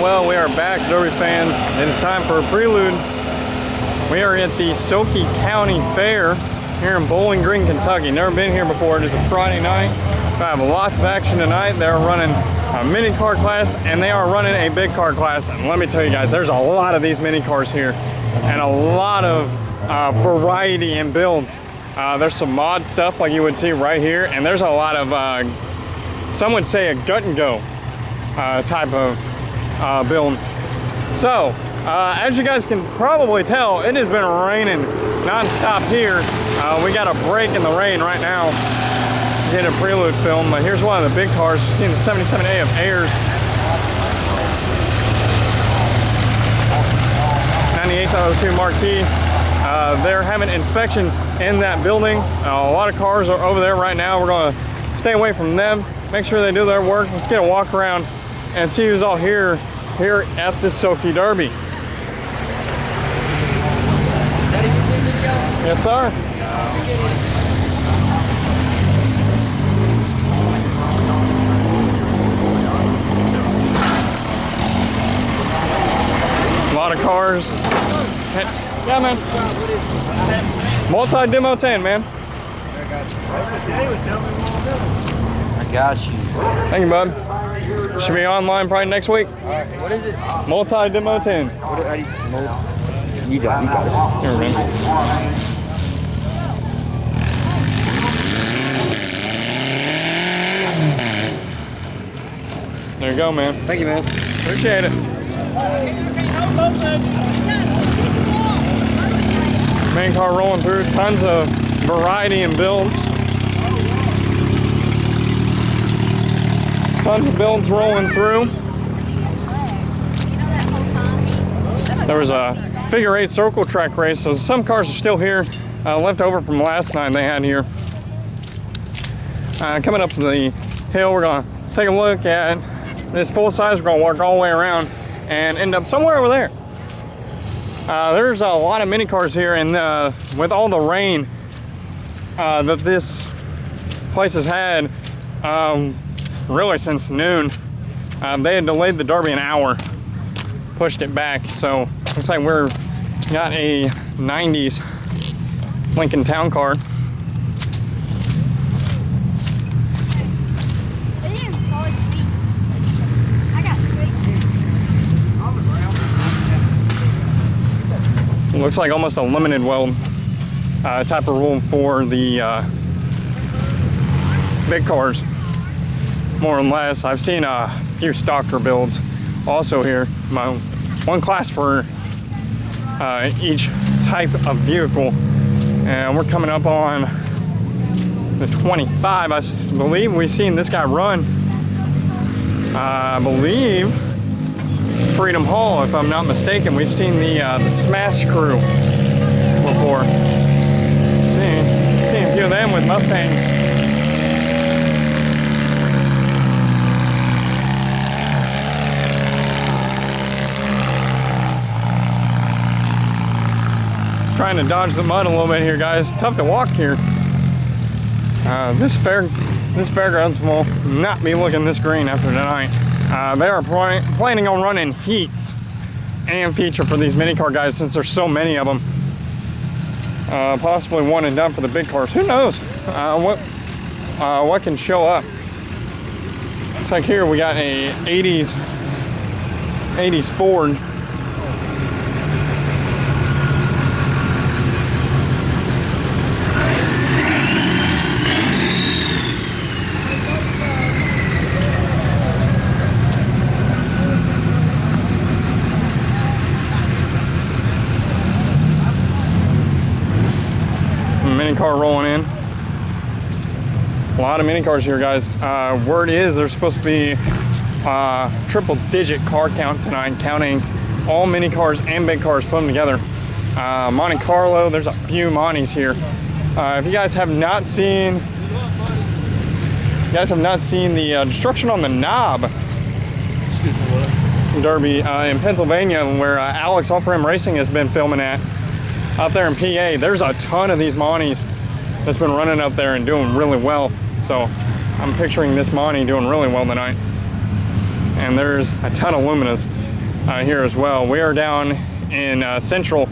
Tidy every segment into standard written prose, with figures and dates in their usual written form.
Well, we are back, Derby fans. It is time for a Prelude. We are at the SOKY County Fair here in Bowling Green, Kentucky. Never been here before. It is a Friday night. We have lots of action tonight. They're running a mini car class and they are running a big car class. And let me tell you guys, there's a lot of these mini cars here and a lot of variety in builds. There's some mod stuff like you would see right here, and there's a lot of, some would say, a gut and go type of build. So, as you guys can probably tell, it has been raining non-stop here. We got a break in the rain right now to get a Prelude film, but here's one of the big cars. You've seen the 77A of Ayers. 9802 Marquis. They're having inspections in that building. A lot of cars are over there right now. We're going to stay away from them, make sure they do their work. Let's get a walk around and see who's all here at the SOKY Derby. Yes, sir. A lot of cars. Yeah, man. Multi-demo 10, man. I got you. Thank you, bud. Should be online probably next week. What is it? Multi-demo 10. You got it. Here, man. There you go, man. Thank you, man. Appreciate it. Main car rolling through, tons of variety in builds. Tons of builds rolling through. There was a figure 8 circle track race, so some cars are still here, left over from last night they had here. Coming up the hill, we're gonna take a look at this full size. We're gonna walk all the way around and end up somewhere over there. There's a lot of mini cars here, and with all the rain that this place has had, really since noon, they had delayed the Derby an hour, pushed it back. So looks like we're got a 90s Lincoln Town Car. Looks like almost a limited weld type of rule for the big cars, more or less. I've seen a few stocker builds also here. One class for each type of vehicle, and we're coming up on the 25. I believe we've seen this guy run, I believe, Freedom Hall, if I'm not mistaken. We've seen the Smash crew before. Seen a few of them with Mustangs. Trying to dodge the mud a little bit here, guys. Tough to walk here. This fairgrounds will not be looking this green after tonight. They are planning on running heats and feature for these mini car guys, since there's so many of them. Possibly one and done for the big cars. Who knows what can show up. It's like here we got a 80s Ford. Mini car rolling in. A lot of mini cars here, guys. Word is there's supposed to be triple digit car count tonight, counting all mini cars and big cars, put them together. Monte Carlo, there's a few Montes here. If you guys have not seen the Destruction on the Knob Derby in Pennsylvania, where Alex Off-Rim Racing has been filming at, up there in PA, there's a ton of these Montes that's been running up there and doing really well. So I'm picturing this Monte doing really well tonight. And there's a ton of Luminas. here as well. We are down in central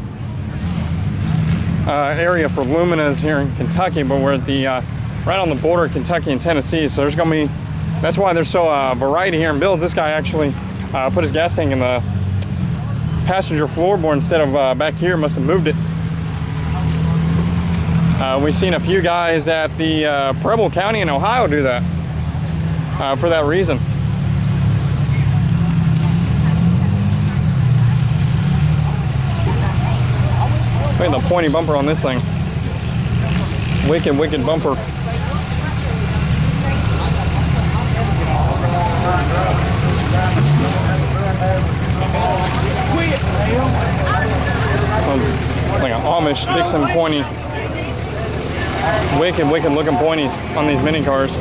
area for Lumina's here in Kentucky, but we're at the right on the border of Kentucky and Tennessee. So there's gonna be, that's why there's so variety here in builds. This guy actually put his gas tank in the passenger floorboard instead of back here. Must have moved it. We've seen a few guys at the Prelude County in Ohio do that for that reason. Look at the pointy bumper on this thing. Wicked, wicked bumper. Like an Amish Dixon pointy. Wicked, wicked looking pointies on these mini cars.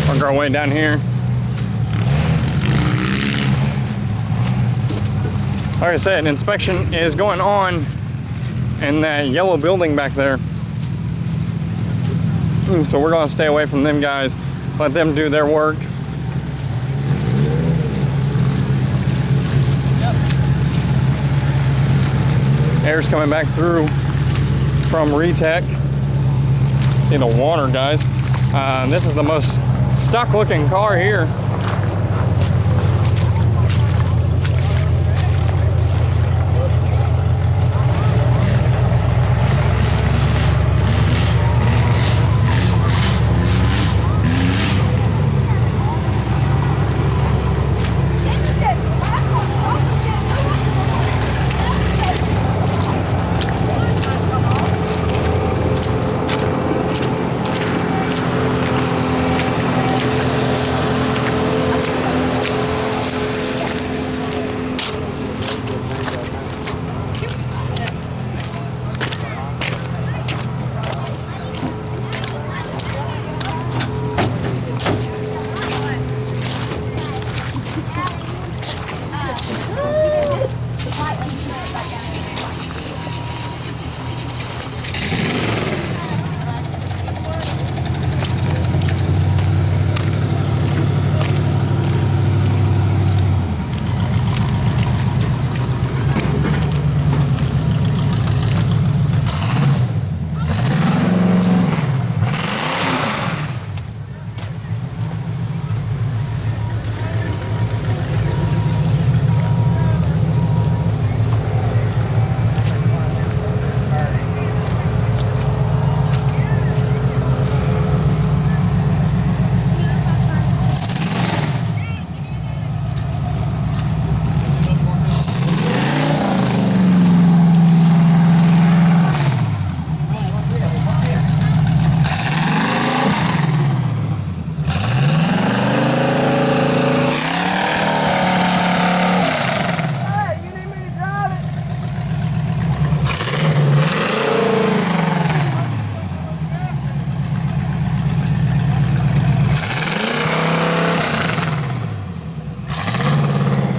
Work our way down here. Like I said, inspection is going on in that yellow building back there. So we're gonna stay away from them guys, let them do their work. Air's coming back through from Retech. See the water, guys. This is the most stock looking car here.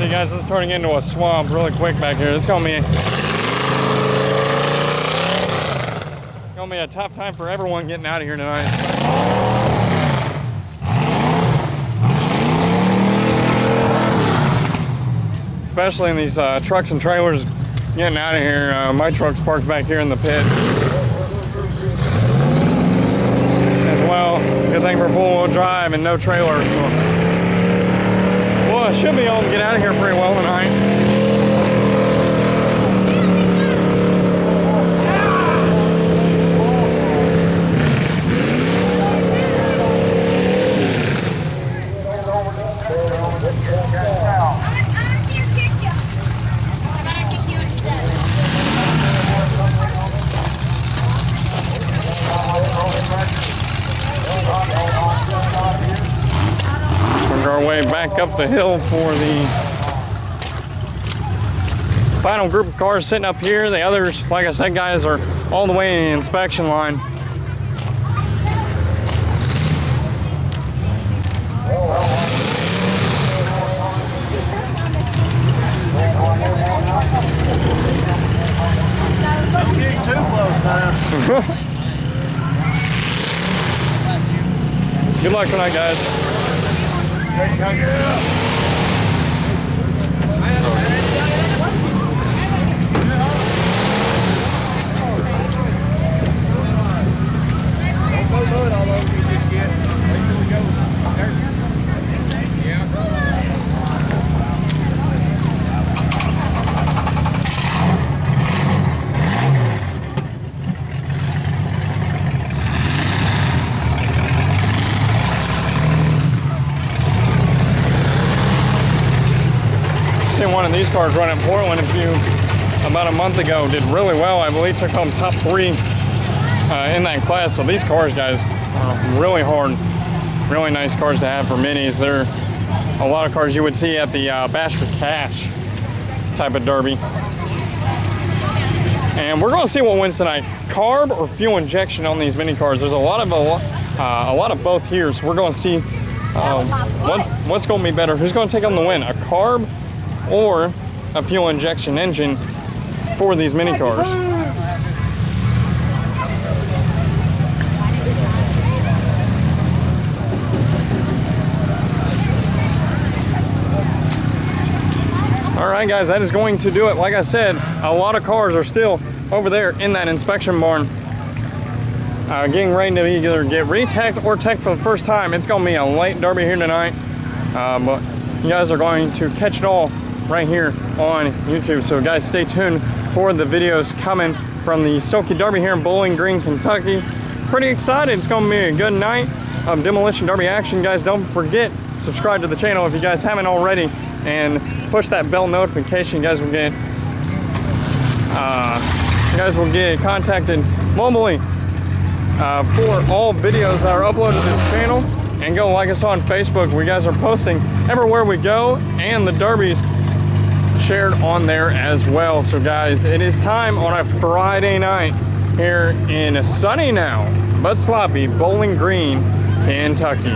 Guys, this is turning into a swamp really quick back here. It's gonna be a tough time for everyone getting out of here tonight. Especially in these trucks and trailers getting out of here. My truck's parked back here in the pit as well. Good thing for four-wheel drive and no trailer. Well, I should be able to get out of here pretty well tonight. back up the hill for the final group of cars sitting up here. The others, like I said, guys, are all the way in the inspection line. Good luck tonight, guys. Seen one of these cars run in Portland about a month ago. Did really well. I believe took home top 3 in that class. So these cars, guys, are really hard. Really nice cars to have for minis. They're a lot of cars you would see at the Bash for Cash type of derby. And we're going to see what wins tonight: carb or fuel injection on these mini cars. There's a lot of both here. So we're going to see what's going to be better. Who's going to take on the win? A carb or a fuel injection engine for these mini cars. All right, guys, that is going to do it. Like I said, a lot of cars are still over there in that inspection barn, getting ready to either get reteched or teched for the first time. It's going to be a late derby here tonight, but you guys are going to catch it all right here on YouTube. So guys, stay tuned for the videos coming from the SOKY Derby here in Bowling Green, Kentucky. Pretty excited. It's going to be a good night of demolition derby action. Guys, don't forget, subscribe to the channel if you guys haven't already, and push that bell notification. You guys will get contacted mobilely for all videos that are uploaded to this channel. And go like us on Facebook. We guys are posting everywhere we go, and the derbies shared on there as well. So guys, it is time on a Friday night here in sunny now but sloppy Bowling Green, Kentucky.